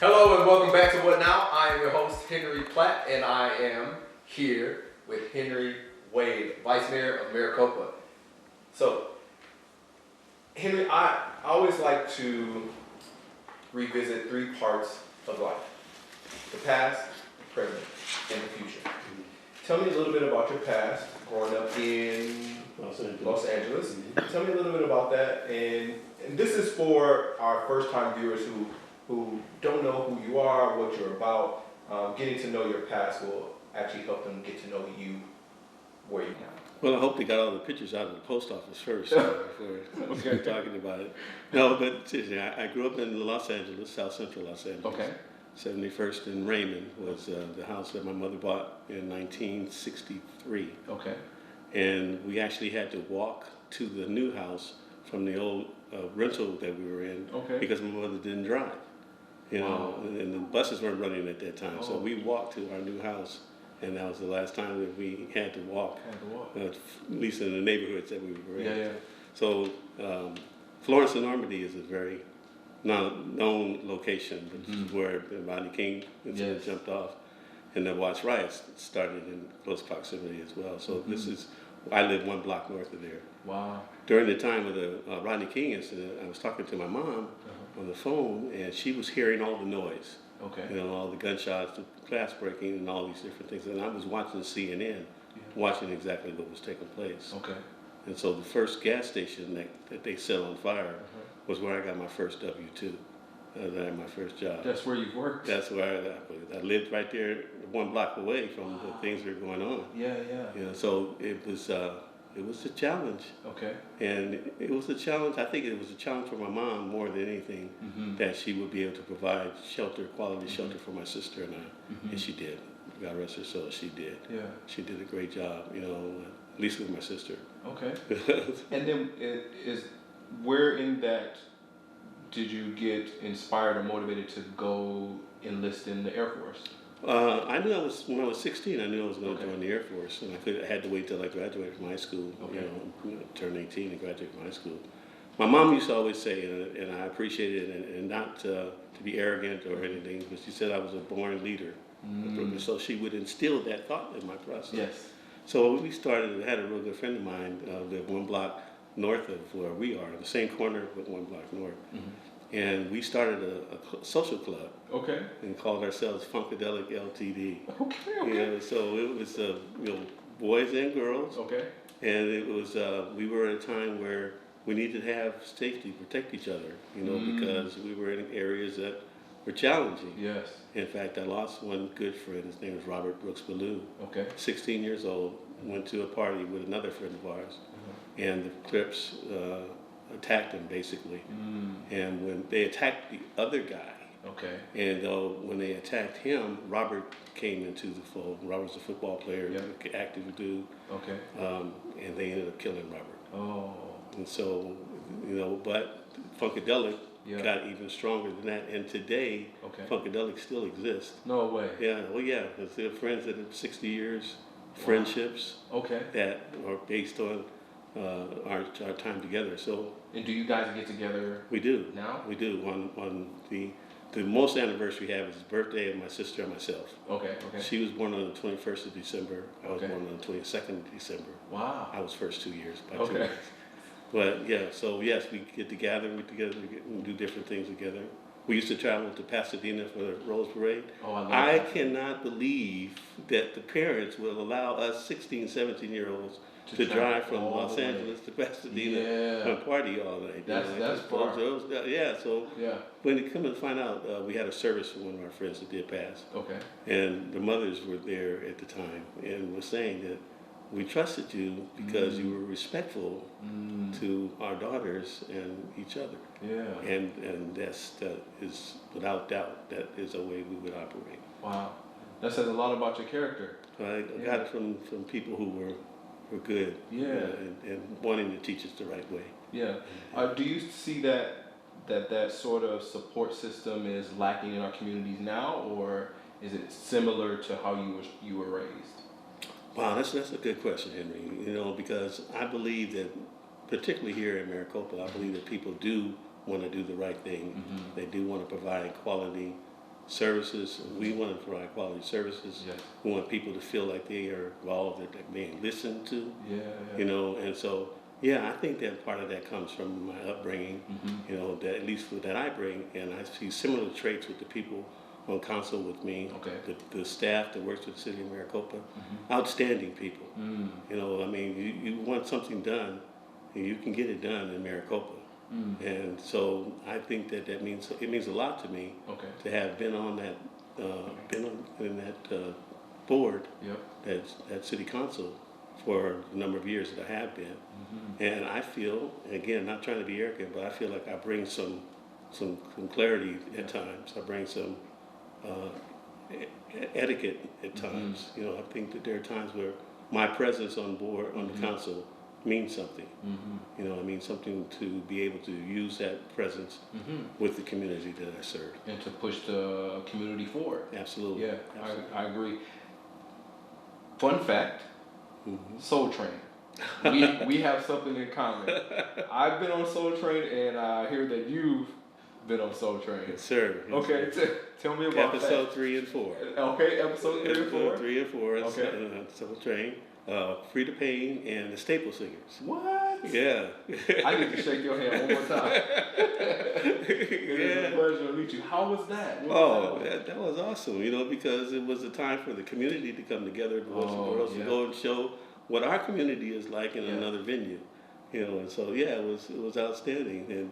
Hello and welcome back to What Now? I am your host, Henry Platt, and I am here with Henry Wade, Vice Mayor of Maricopa. So, Henry, I always like to revisit three parts of life: the past, the present, and the future. Tell me a little bit about your past, growing up in Los Angeles. Tell me a little bit about that, and this is for our first-time viewers who don't know who you are, what you're about. Getting to know your past will actually help them get to know you where you are. Well, I hope they got all the pictures out of the post office first before we start talking about it. No, but seriously, I grew up in Los Angeles, South Central Los Angeles. Okay. 71st and Raymond was the house that my mother bought in 1963. Okay. And we actually had to walk to the new house from the old rental that we were in because my mother didn't drive. You know, and the buses weren't running at that time, so we walked to our new house, and that was the last time that we had to walk. At least in the neighborhoods that we were in. Yeah. So Florence and Normandy is a very known location, which is where the Rodney King incident jumped off, and the Watts riots started in close proximity as well. So this is, I live one block north of there. Wow. During the time of the Rodney King incident, I was talking to my mom on the phone, and she was hearing all the noise. Okay. You know, all the gunshots, the glass breaking, and all these different things. And I was watching CNN, watching exactly what was taking place. Okay. And so the first gas station that they set on fire was where I got my first W-2. I had my first job. That's where you've worked? That's where I lived right there, one block away from the things that were going on. Yeah. You know, so it was a challenge. Okay. And it was a challenge. I think it was a challenge for my mom more than anything, that she would be able to provide shelter, quality shelter for my sister and I. And she did. God rest her soul, she did. Yeah. She did a great job, you know, at least with my sister. Okay. And then where in that did you get inspired or motivated to go enlist in the Air Force? I knew when I was 16, I knew I was going to join the Air Force, and I had to wait till I graduated from high school, you know, turn 18 and graduate from high school. My mom used to always say, and I appreciate it, and not to be arrogant or anything, but she said I was a born leader. So she would instill that thought in my process. Yes. So we started, I had a real good friend of mine, lived one block north of where we are, the same corner, but one block north. And we started a social club. Okay. And called ourselves Funkadelic Ltd. Okay. You know, so it was you know, boys and girls. Okay. And it was we were at a time where we needed to have safety, protect each other. You know, because we were in areas that were challenging. Yes. In fact, I lost one good friend. His name was Robert Brooks Ballou. Okay. 16 years old. Went to a party with another friend of ours, and the Crips attacked him basically. And when they attacked the other guy, and when they attacked him, Robert came into the fold. Robert's a football player, active dude. And they ended up killing Robert. And so, you know, but Funkadelic got even stronger than that. And today, Funkadelic still exists. No way. Yeah, well, yeah, because they're friends that have 60 years, friendships that are based on our time together. So. And do you guys get together? We do. Now? We do. On the most anniversary we have is the birthday of my sister and myself. Okay. She was born on the 21st of December. I was born on the 22nd of December. Wow. I was first 2 years, by 2 years. But yeah, so yes, we get together, we do different things together. We used to travel to Pasadena for the Rose Parade. Oh, I love that. I cannot believe that the parents will allow us 16, 17-year-olds to drive from Los Angeles to Pasadena and party all night. That's far. So when you come and find out, we had a service for one of our friends that did pass. Okay. And the mothers were there at the time and were saying that we trusted you because you were respectful to our daughters and each other. Yeah. And that is without doubt, that is a way we would operate. Wow. That says a lot about your character. So I got it from people who were good. Yeah. And wanting to teach us the right way. Yeah. Do you see that sort of support system is lacking in our communities now, or is it similar to how you were raised? Wow, that's a good question, Henry. You know, because I believe that, particularly here in Maricopa, I believe that people do want to do the right thing. They do want to provide quality services. We want to provide quality services. Yes. We want people to feel like they are involved, that they're being listened to. Yeah. You know, and so I think that part of that comes from my upbringing. You know, that at least that I bring, and I see similar traits with the people on council with me. Okay. The staff that works with the City of Maricopa, outstanding people. You know, I mean, you want something done, and you can get it done in Maricopa. And so I think that means a lot to me. Okay. To have been on that in that board, that city council for the number of years that I have been. And I feel, again, not trying to be arrogant, but I feel like I bring some clarity at times. I bring some etiquette at times. You know, I think that there are times where my presence on board, on the council, means something. You know, I mean something to be able to use that presence with the community that I serve. And to push the community forward. Absolutely. Yeah, Absolutely. I agree. Fun fact, Soul Train. We have something in common. I've been on Soul Train, and I hear that you've been on Soul Train. Yes, sir. Yes, Okay, sir. tell me about episode that. 3 and 4. Okay, episode 3 and 4. Episode 3 and 4. It's, Okay. Soul Train, Frida Payne, and the Staple Singers. What? Yeah. I need to shake your hand one more time. It is a pleasure to meet you. How was that? That was awesome, you know, because it was a time for the community to come together, for us to go and show what our community is like in another venue, you know, and so it was outstanding. And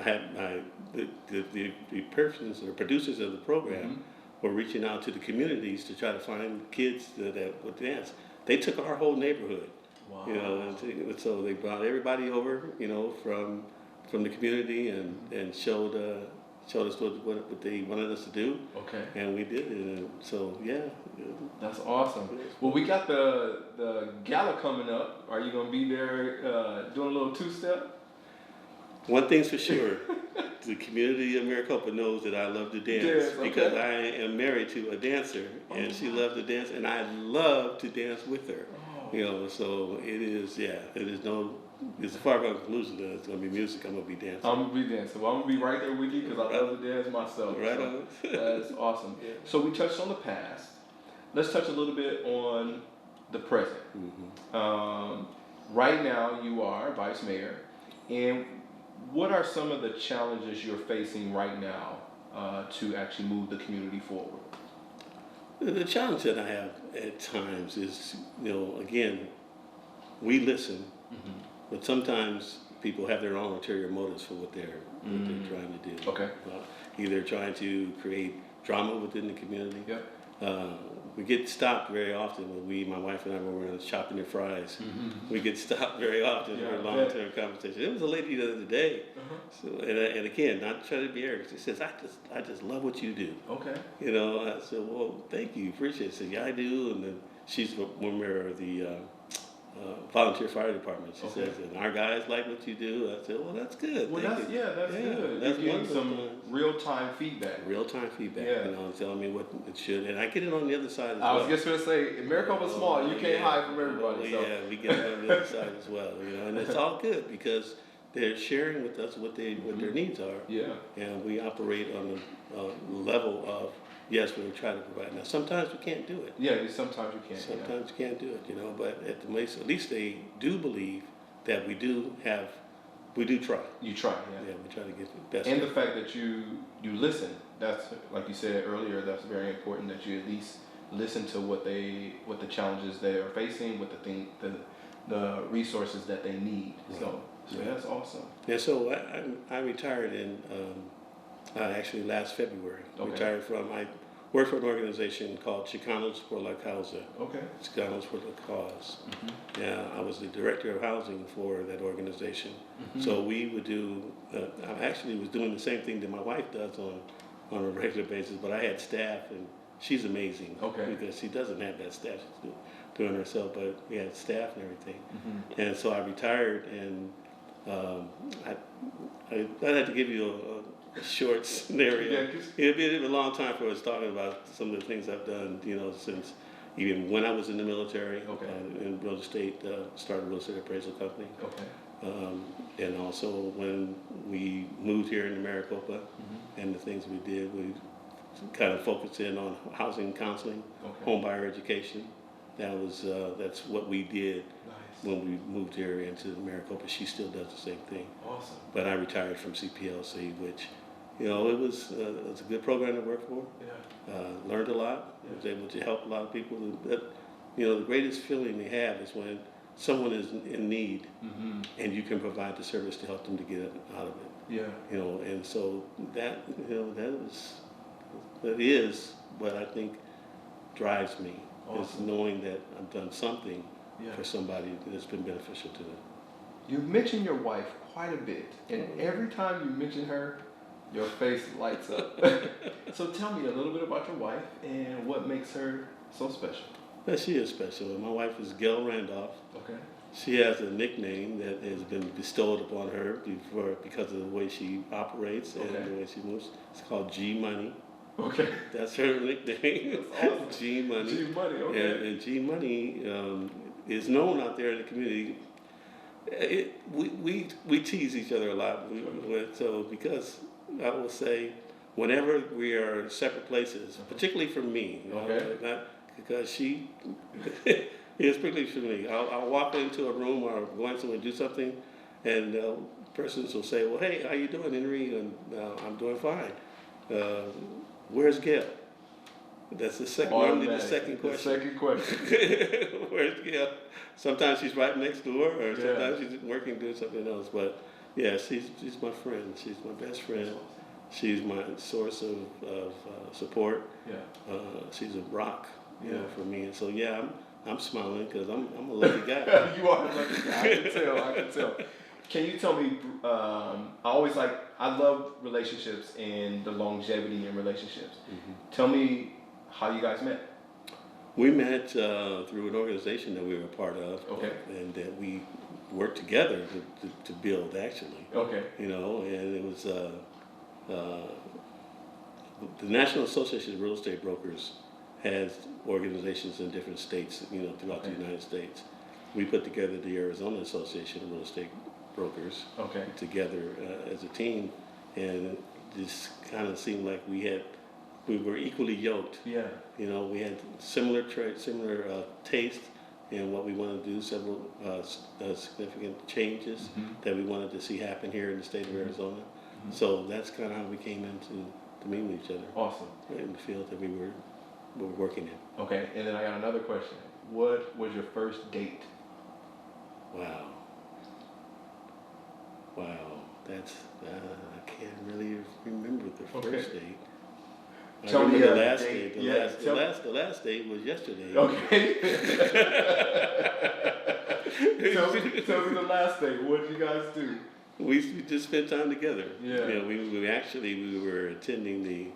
had the persons or producers of the program were reaching out to the communities to try to find kids that would dance. They took our whole neighborhood. Wow. You know, and so they brought everybody over, you know, from the community and showed us what they wanted us to do. Okay. And we did it. And so That's awesome. Well, we got the gala coming up. Are you gonna be there doing a little two-step? One thing's for sure, the community of Maricopa knows that I love to dance because I am married to a dancer, and she loves to dance, and I love to dance with her. You know, so it's a far-gone conclusion that it's going to be music. I'm going to be dancing. I'm going to be dancing. Well, I'm going to be right there with you because I love to dance myself. Right so on. That's awesome. Yeah. So we touched on the past. Let's touch a little bit on the present. Right now, you are vice mayor. And what are some of the challenges you're facing right now to actually move the community forward? The challenge that I have at times is, you know, again, we listen, but sometimes people have their own ulterior motives for what they're trying to do. Okay. Either trying to create drama within the community. Yep. We get stopped very often when my wife and I were shopping at Fry's. We get stopped very often for long-term conversation. There was a lady the other day, so, and again, not trying to be arrogant, she says, I just love what you do. Okay. You know, I said, well, thank you, appreciate it. She said, yeah, I do. And then she's a member of the volunteer fire department. She says, and our guys like what you do. I said, well, that's good. Well, that's good. That's You're getting some real-time feedback. Real-time feedback, you know, and telling me what it should. And I get it on the other side as well. I was just going to say, Maricopa's small. You can't hide from everybody. So. Yeah, we get it on the other side as well. You know, and it's all good because they're sharing with us what their needs are. Yeah. And we operate on a level of, yes, we try to provide. Now, sometimes we can't do it. Yeah, sometimes you can't. Sometimes you can't do it, you know, but at least they do believe that we do try. You try, Yeah, we try to get the best. And the fact that you listen, that's, like you said earlier, that's very important that you at least listen to what the challenges they are facing, what the resources that they need. Right. So that's awesome. Yeah, so I retired in, actually last February. Okay. Retired from, work for an organization called Chicanos por la Causa. Okay. Chicanos for the Cause. Yeah, I was the director of housing for that organization. So we would do, I actually was doing the same thing that my wife does on a regular basis, but I had staff, and she's amazing. Okay. Because she doesn't have that staff, she's doing herself, but we had staff and everything. And so I retired, and I had to give you a short scenario. It'd be a long time for us talking about some of the things I've done, since even when I was in the military. In real estate, started a real estate appraisal company. And also when we moved here in Maricopa, and the things we did, we kind of focused in on housing counseling, home buyer education. That's what we did. When we moved here into Maricopa. She still does the same thing. Awesome. But I retired from CPLC, which, it was a good program to work for. Learned a lot. Was able to help a lot of people. The greatest feeling they have is when someone is in need, and you can provide the service to help them to get out of it. And so that is what I think drives me. Awesome. Is knowing that I've done something for somebody that's been beneficial to them. You've mentioned your wife quite a bit, and every time you mention her, your face lights up. So tell me a little bit about your wife and what makes her so special. Well, she is special. My wife is Gail Randolph. Okay. She has a nickname that has been bestowed upon her because of the way she operates and the way she moves. It's called G Money. Okay. That's her nickname. That's awesome. G Money. G Money, okay. And G Money is known out there in the community. We tease each other a lot. So because I will say, whenever we are in separate places, particularly for me, not because she is particularly for me. I'll walk into a room or go in somewhere and do something, and persons will say, "Well, hey, how you doing, Henry?" And I'm doing fine. Where's Gail? That's the second. Normally the second question. The second question. Where's Gail? Sometimes she's right next door, or sometimes she's working doing something else. But yeah, she's my friend. She's my best friend. She's my source of support. She's a rock, for me. And so I'm smiling because I'm a lucky guy. You are a lucky guy. I can tell. Can you tell me? I love relationships and the longevity in relationships. Tell me how you guys met. We met through an organization that we were a part of, and that we worked together to build, actually. And it was the National Association of Real Estate Brokers has organizations in different states, throughout the United States. We put together the Arizona Association of Real Estate Brokers together as a team, and it just kind of seemed like we were equally yoked. We had similar traits, similar taste in what we wanted to do, several significant changes that we wanted to see happen here in the state of Arizona. So that's kind of how we came into meeting each other. Awesome. In the field that we were working in. Okay, and then I got another question. What was your first date? Wow, that's I can't really remember the first date. Tell me the last date. The last date was yesterday. Okay. tell me the last date. What did you guys do? We just spent time together. We were attending the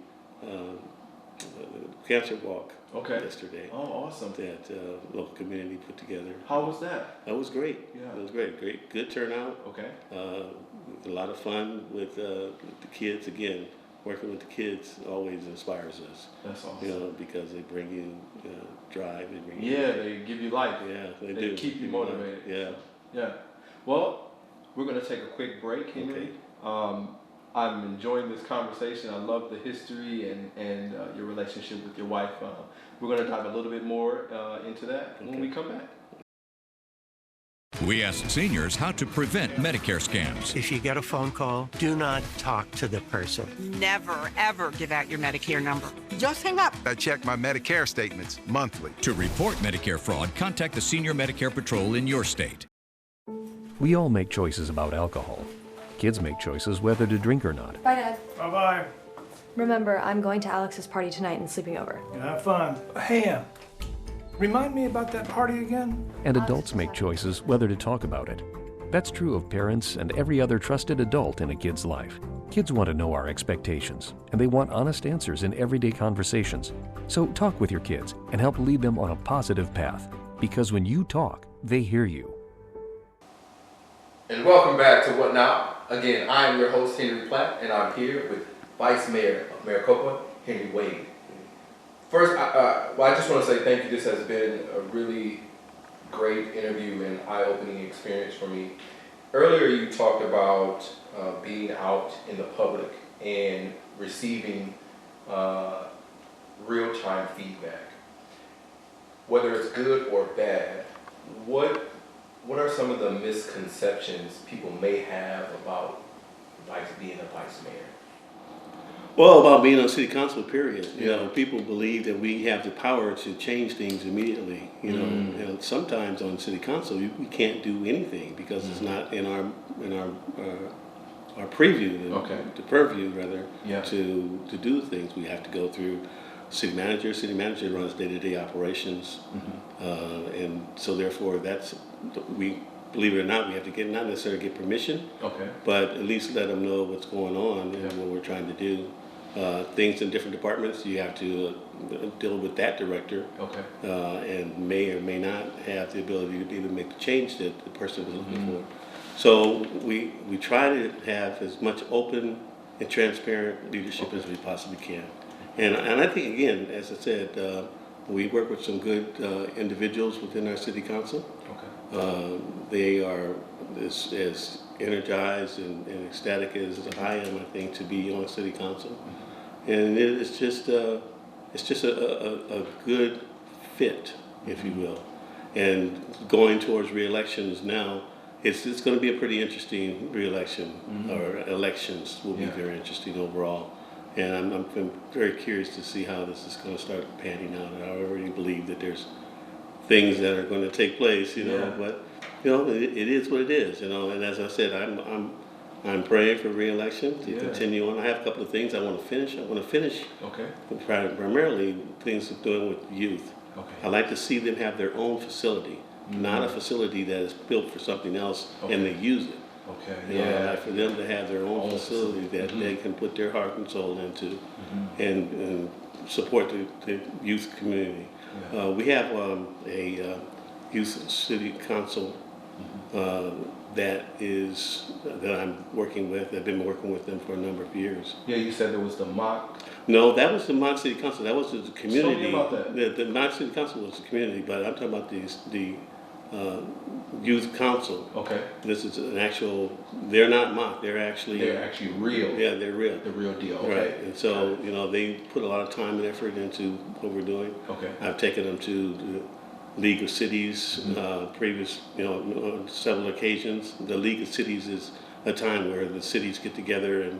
cancer walk yesterday. Oh, awesome. That local community put together. How was that? That was great. It was great. Good turnout. Okay. A lot of fun with the kids. Again, working with the kids always inspires us. That's awesome. Because they bring you drive. They give you life. Yeah, they do. They keep you motivated. Yeah. Well, we're going to take a quick break, Henry. Okay. I'm enjoying this conversation. I love the history and your relationship with your wife. We're going to dive a little bit more into that when we come back. We asked seniors how to prevent Medicare scams. If you get a phone call, do not talk to the person. Never, ever give out your Medicare number. Just hang up. I check my Medicare statements monthly. To report Medicare fraud, contact the Senior Medicare Patrol in your state. We all make choices about alcohol. Kids make choices whether to drink or not. Bye, Dad. Bye-bye. Remember, I'm going to Alex's party tonight and sleeping over. Have fun. Hey, remind me about that party again? And adults make choices whether to talk about it. That's true of parents and every other trusted adult in a kid's life. Kids want to know our expectations, and they want honest answers in everyday conversations. So talk with your kids and help lead them on a positive path. Because when you talk, they hear you. And welcome back to What Now? Again, I am your host, Henry Platt, and I'm here with Vice Mayor of Maricopa, Henry Wade. First, I just want to say thank you. This has been a really great interview and eye-opening experience for me. Earlier, you talked about being out in the public and receiving real-time feedback. Whether it's good or bad, what are some of the misconceptions people may have about being a vice mayor? Well, about being on city council, period. You know, people believe that we have the power to change things immediately. You know, and sometimes on city council, we can't do anything because it's not in our preview, the purview rather, to do things. We have to go through city manager. City manager runs day-to-day operations, and so therefore we believe it or not, we have to not necessarily get permission, but at least let them know what's going on and what we're trying to do. Things in different departments, you have to deal with that director, and may or may not have the ability to be able to make the change that the person is looking for. So we try to have as much open and transparent leadership as we possibly can. And I think, again, as I said, we work with some good individuals within our city council. They are as energized and ecstatic as I am, I think, to be on city council. And it's just a good fit, if you will. And going towards re-elections now, it's going to be a pretty interesting re-election, or elections will be very interesting overall. And I'm very curious to see how this is going to start panning out. I already believe that there's things that are going to take place, you know, but you know, it is what it is, you know. And as I said, I'm praying for re-election to continue on. I have a couple of things I want to finish. I want to finish primarily things doing with youth. I like to see them have their own facility, not a facility that is built for something else and they use it. You know, I like for them to have their own facility that they can put their heart and soul into and support the youth community. We have a youth city council that I'm working with. I've been working with them for a number of years. Yeah, you said there was the mock. No, that was the mock city council. That was the community. Tell me about that. The mock city council was the community, but I'm talking about the youth council. This is an actual. They're not mock. They're actually real. Yeah, they're real. The real deal. Right, and so you know they put a lot of time and effort into what we're doing. I've taken them to the League of Cities, previous, you know, on several occasions. The League of Cities is a time where the cities get together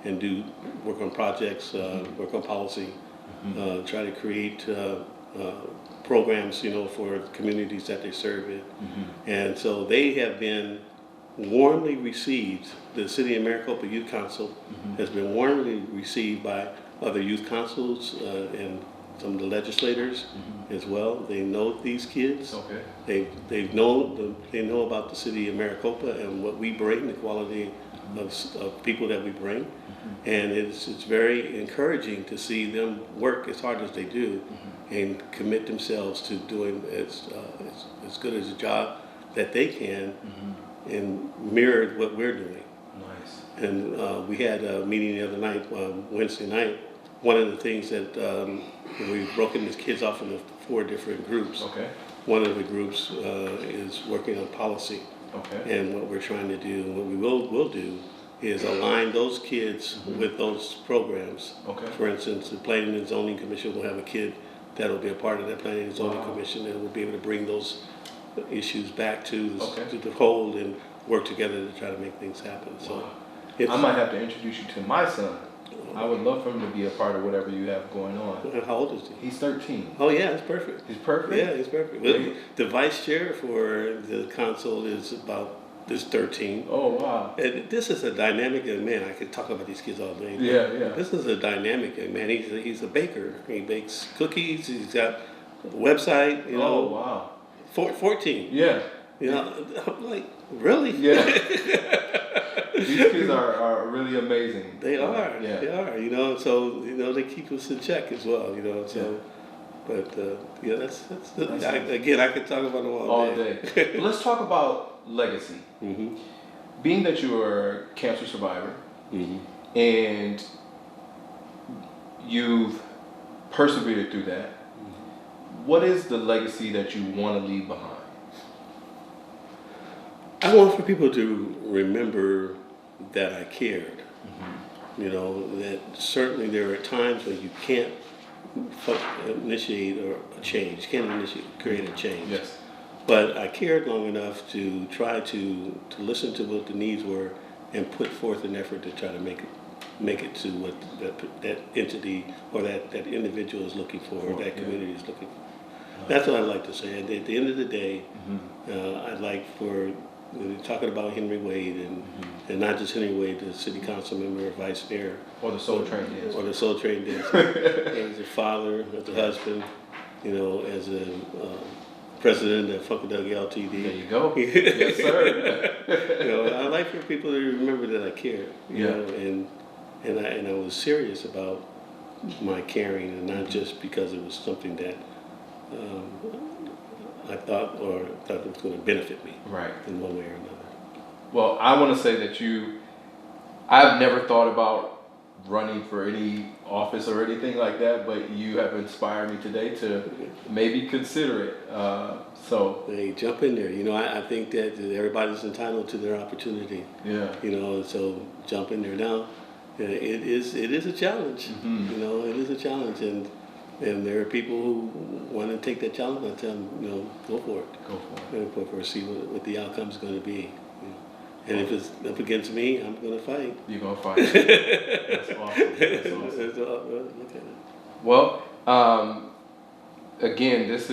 and do work on projects, work on policy, try to create programs, you know, for the communities that they serve in. And so they have been warmly received. The City of Maricopa Youth Council has been warmly received by other youth councils and some of the legislators as well. They know these kids. They know about the City of Maricopa and what we bring, the quality of people that we bring, and it's very encouraging to see them work as hard as they do and commit themselves to doing as good as a job that they can and mirror what we're doing. And we had a meeting the other night, Wednesday night. One of the things that we've broken these kids off into 4 different groups. One of the groups is working on policy. And what we're trying to do, and what we will do, is align those kids with those programs. For instance, the Planning and Zoning Commission will have a kid that will be a part of that Planning and Zoning Commission, and we'll be able to bring those issues back to the fold and work together to try to make things happen. So I might have to introduce you to my son. I would love for him to be a part of whatever you have going on. How old is he? He's 13. Oh yeah, that's perfect. He's perfect? Yeah, he's perfect. The vice chair for the council is about is 13. Oh, wow. And this is a dynamic young man. I could talk about these kids all day. Yeah. This is a dynamic young man. He's a baker. He bakes cookies. He's got a website. You know. Oh, wow. 14. Yeah. You know, I'm like, really? Yeah. These kids are really amazing. They are. Yeah. They are. You know, so you know they keep us in check as well. You know, so. Yeah. But yeah, that's again, I could talk about them all day. But let's talk about legacy. Mm-hmm. Being that you are a cancer survivor, mm-hmm. and you've persevered through that, mm-hmm. what is the legacy that you want to leave behind? I want for people to remember that I cared. Mm-hmm. You know, that certainly there are times when you can't initiate or a change, create a change. Yes. But I cared long enough to try to listen to what the needs were and put forth an effort to try to make it to what that entity or that individual is looking for, or that community is looking for. That's what I'd like to say. At the end of the day, mm-hmm. I'd like for talking about Henry Wade and not just Henry Wade, the city council member or vice mayor. Or the Soul Train dancer. Or the Soul Train dancer. As a father, as a husband, you know, as a president of Funkadelic Ltd. There you go. Yes, sir. You know, I like for people to remember that I care. You know, and I was serious about my caring, and not just because it was something that I thought it was going to benefit me, right, in one way or another. Well, I want to say that I've never thought about running for any office or anything like that, but you have inspired me today to maybe consider it. So hey, jump in there. You know, I think that everybody's entitled to their opportunity. Yeah. You know, so jump in there. Now, it is a challenge. Mm-hmm. You know, it is a challenge, and there are people who want to take that challenge. I tell them, you know, go for it. Go for it. See what the outcome's going to be. And if it's up against me, I'm going to fight. You're going to fight. That's awesome. That's awesome. Look at it. Well, again, this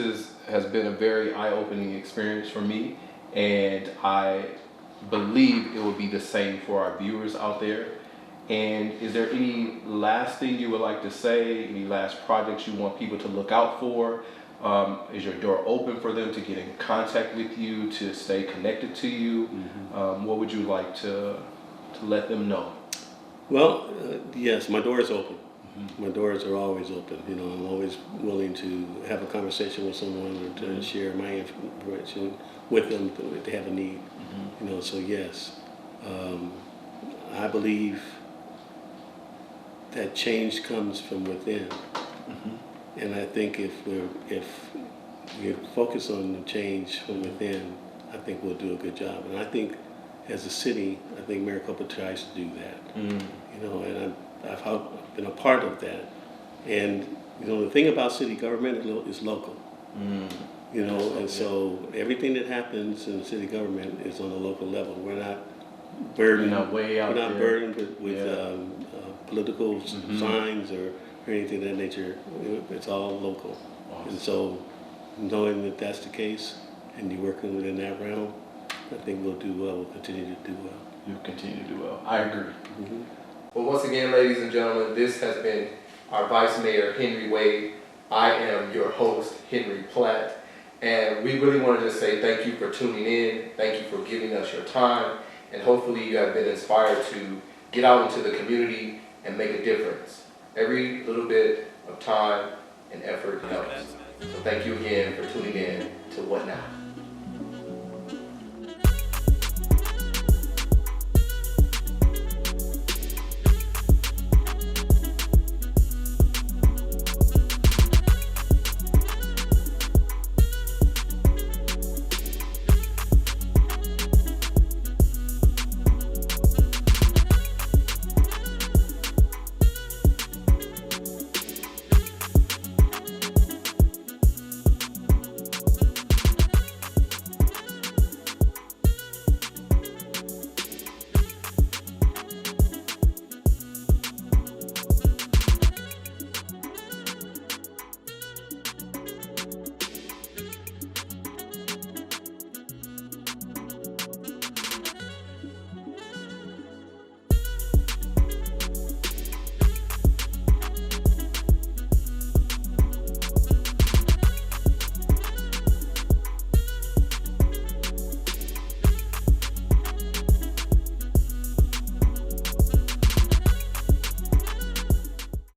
has been a very eye-opening experience for me, and I believe it will be the same for our viewers out there. And is there any last thing you would like to say? Any last projects you want people to look out for? Is your door open for them to get in contact with you, to stay connected to you? Mm-hmm. What would you like to let them know? Well, yes, my door is open. Mm-hmm. My doors are always open. You know, I'm always willing to have a conversation with someone or to mm-hmm. share my information with them if they have a need. Mm-hmm. You know, so yes, I believe that change comes from within. Mm-hmm. And I think if we focus on the change from within, I think we'll do a good job. And I think as a city, I think Maricopa tries to do that. Mm. You know, and I've been a part of that. And you know, the thing about city government is local. Mm. You know, and so everything that happens in the city government is on a local level. We're not burdened. We're not way out there. We're not burdened with political mm-hmm. signs or anything of that nature. It's all local. Awesome. And so knowing that that's the case and you're working within that realm, I think we'll do well. We'll continue to do well. You'll continue to do well. I agree. Mm-hmm. Well, once again, ladies and gentlemen, this has been our Vice Mayor, Henry Wade. I am your host, Henry Platt. And we really want to just say thank you for tuning in. Thank you for giving us your time. And hopefully you have been inspired to get out into the community and make a difference. Every little bit of time and effort helps. So thank you again for tuning in to What Now?